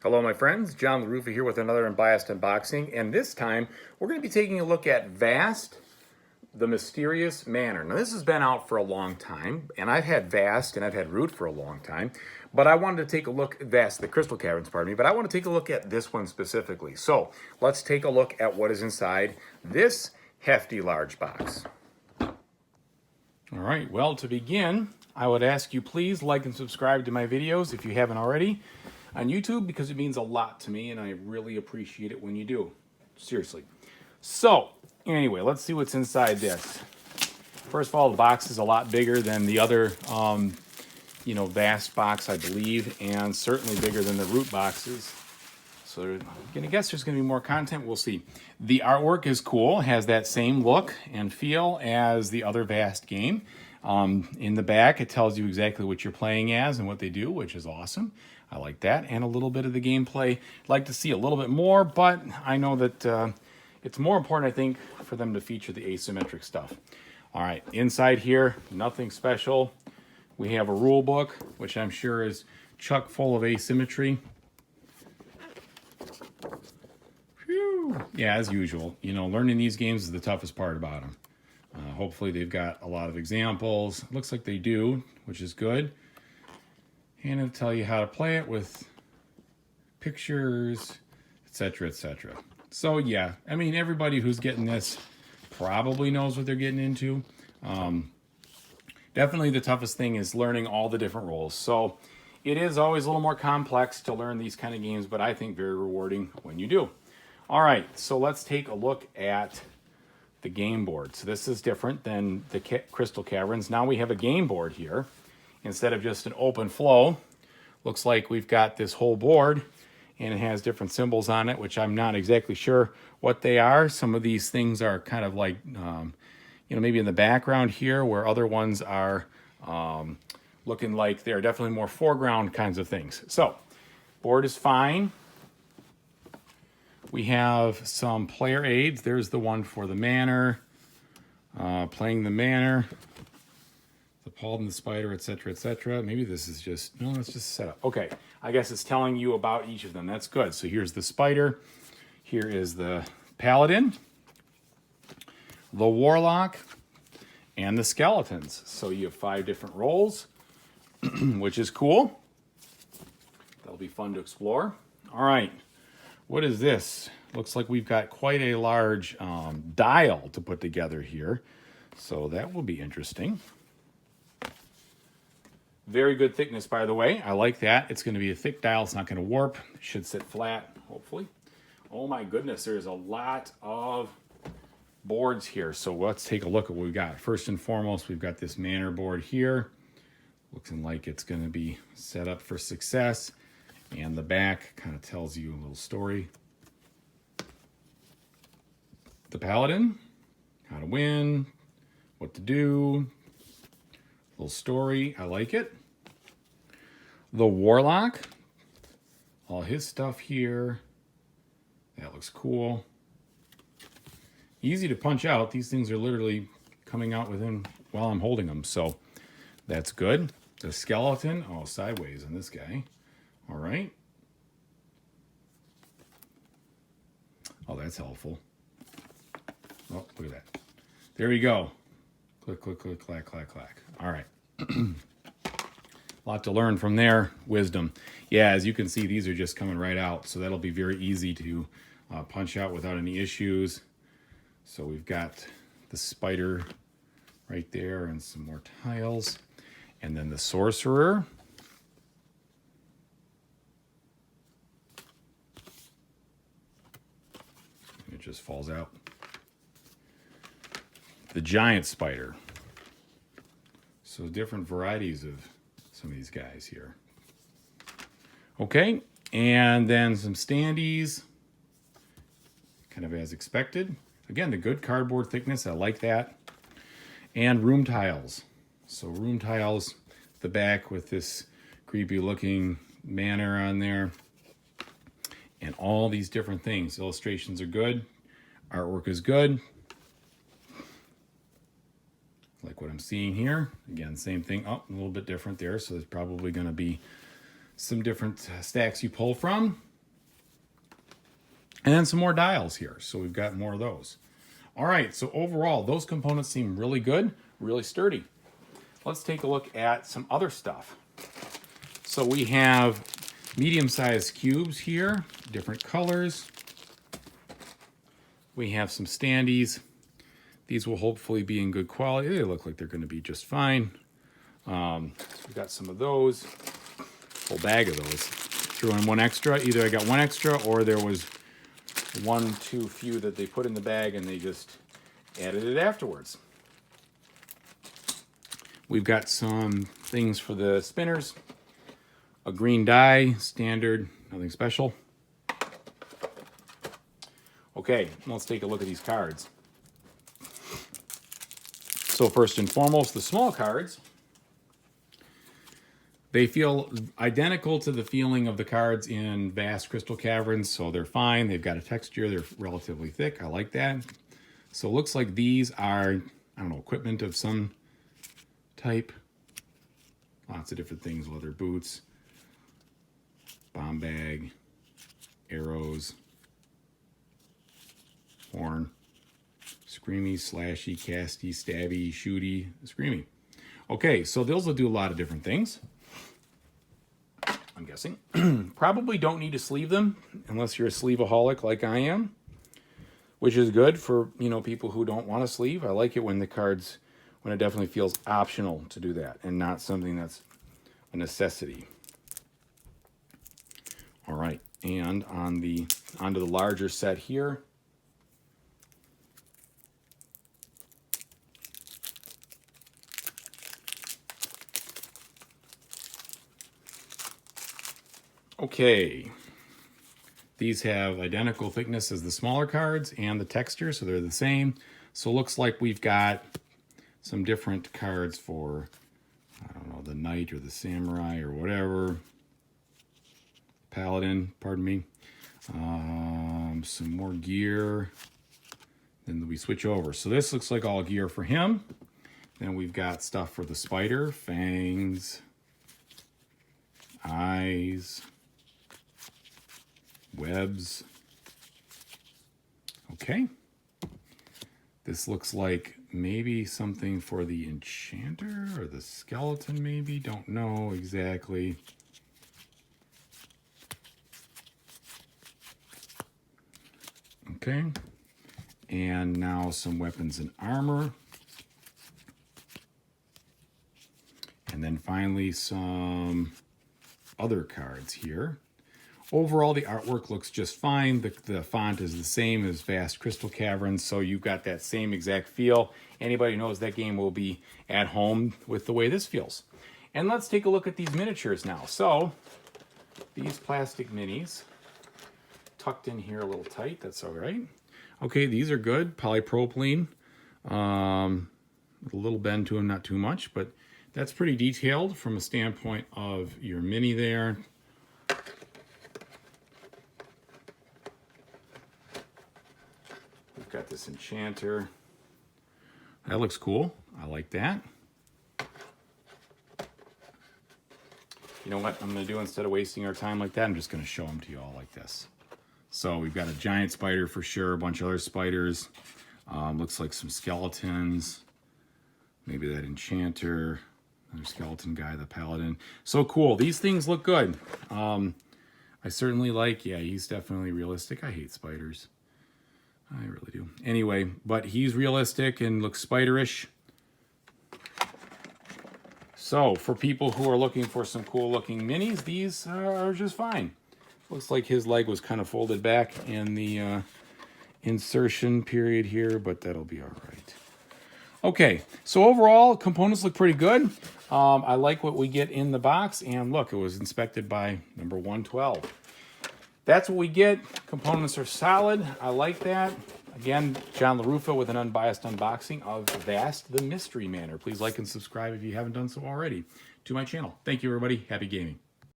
Hello my friends, John LaRuffa here with another Unbiased unboxing, and this time we're going to be taking a look at Vast, the Mysterious Manor. Now this has been out for a long time, and I've had Vast and I've had Root for a long time, but I wanted to take a look at Vast, the Crystal Caverns, pardon me, but I want to take a look at this one specifically. So let's take a look at what is inside this hefty large box. All right, well, to begin, I would ask you please like and subscribe to my videos if you haven't already on YouTube, because it means a lot to me and I really appreciate it when you do. Seriously. So, anyway, let's see what's inside this. First of all, the box is a lot bigger than the other, Vast box, I believe, and certainly bigger than the Root boxes. So, I'm going to guess there's going to be more content. We'll see. The artwork is cool, has that same look and feel as the other Vast game. In the back, it tells you exactly what you're playing as and what they do, which is awesome. I like that, and a little bit of the gameplay. I'd like to see a little bit more, but I know that it's more important, I think, for them to feature the asymmetric stuff. All right, inside here, nothing special. We have a rule book, which I'm sure is chock full of asymmetry. Whew. Yeah, as usual. Learning these games is the toughest part about them. Hopefully they've got a lot of examples. Looks like they do, which is good. And it'll tell you how to play it with pictures, etc., etc. So yeah, I mean, everybody who's getting this probably knows what they're getting into. Definitely the toughest thing is learning all the different roles. So it is always a little more complex to learn these kind of games, but I think very rewarding when you do. All right, so let's take a look at the game board. So this is different than the Crystal Caverns. Now we have a game board here instead of just an open flow. Looks like we've got this whole board, and it has different symbols on it, which I'm not exactly sure what they are. Some of these things are kind of like, maybe in the background here, where other ones are looking like they're definitely more foreground kinds of things. So, board is fine. We have some player aids. There's the one for the Manor, playing the Manor, the Paul and the Spider, etc., etc. Maybe this is just, no, it's just set up. Okay, I guess it's telling you about each of them. That's good. So here's the Spider. Here is the Paladin, the Warlock, and the Skeletons. So you have 5 different roles, which is cool. That'll be fun to explore. All right. What is this? Looks like we've got quite a large dial to put together here. So that will be interesting. Very good thickness, by the way. I like that. It's going to be a thick dial. It's not going to warp. It should sit flat, hopefully. Oh my goodness, there's a lot of boards here. So let's take a look at what we've got. First and foremost, we've got this Manor board here. Looking like it's going to be set up for success. And the back kind of tells you a little story. The Paladin, how to win, what to do, little story. I like it. The Warlock, all his stuff here. That looks cool. Easy to punch out. These things are literally coming out while I'm holding them, so that's good. The Skeleton, sideways on this guy. All right. Oh, that's helpful. Oh, look at that. There we go. Click, click, click, clack, clack, clack. All right. A lot to learn from their wisdom. Yeah, as you can see, these are just coming right out. So that'll be very easy to punch out without any issues. So we've got the Spider right there and some more tiles. And then the Sorcerer. It just falls out. The Giant Spider. So different varieties of some of these guys here. Okay, and then some standees. Kind of as expected. Again, the good cardboard thickness, I like that. And room tiles. So room tiles, the back with this creepy looking Manor on there. And all these different things. Illustrations are good. Artwork is good. Like what I'm seeing here. Again, same thing. Oh, a little bit different there. So there's probably going to be some different stacks you pull from. And then some more dials here. So we've got more of those. All right, so overall, those components seem really good, really sturdy. Let's take a look at some other stuff. So we have medium-sized cubes here, different colors. We have some standees. These will hopefully be in good quality. They look like they're going to be just fine. We've got some of those, whole bag of those. Threw in one extra. Either I got one extra or there was one too few that they put in the bag and they just added it afterwards. We've got some things for the spinners. A green die, standard, nothing special. Okay, let's take a look at these cards. So first and foremost, the small cards. They feel identical to the feeling of the cards in Vast Crystal Caverns, so they're fine. They've got a texture. They're relatively thick. I like that. So it looks like these are, I don't know, equipment of some type. Lots of different things, leather boots, bomb bag, arrows, horn, screamy, slashy, casty, stabby, shooty, screamy. Okay, so those will do a lot of different things, I'm guessing. Probably don't need to sleeve them unless you're a sleeveaholic like I am, which is good for, you know, people who don't want to sleeve. I like it when the cards, when it definitely feels optional to do that and not something that's a necessity. All right, and onto the larger set here. Okay, these have identical thickness as the smaller cards and the texture, so they're the same. So it looks like we've got some different cards for, I don't know, the knight or the samurai or whatever. Paladin, pardon me. Some more gear. Then we switch over. So this looks like all gear for him. Then we've got stuff for the spider, fangs, eyes, webs. Okay. This looks like maybe something for the enchanter or the skeleton maybe. Don't know exactly. Okay. And now some weapons and armor. And then finally some other cards here. Overall, the artwork looks just fine. The font is the same as Vast Crystal Caverns, so you've got that same exact feel. Anybody who knows that game will be at home with the way this feels. And let's take a look at these miniatures now. So, these plastic minis, tucked in here a little tight, that's all right. Okay, these are good, polypropylene. A little bend to them, not too much, but that's pretty detailed from a standpoint of your mini there. We've got this enchanter. That looks cool. I like that. You know what I'm going to do instead of wasting our time like that? I'm just going to show them to you all like this. So we've got a giant spider for sure, a bunch of other spiders. Looks like some skeletons. Maybe that enchanter. Another skeleton guy, the paladin. So cool. These things look good. I certainly like, yeah, he's definitely realistic. I hate spiders. I really do. Anyway, but he's realistic and looks spiderish. So for people who are looking for some cool looking minis, these are just fine. Looks like his leg was kind of folded back in the insertion period here, but that'll be all right. Okay, so overall, components look pretty good. I like what we get in the box, and look, it was inspected by number 112. That's what we get. Components are solid. I like that. Again, John LaRuffa with an unbiased unboxing of Vast the Mystery Manor. Please like and subscribe if you haven't done so already to my channel. Thank you, everybody. Happy gaming.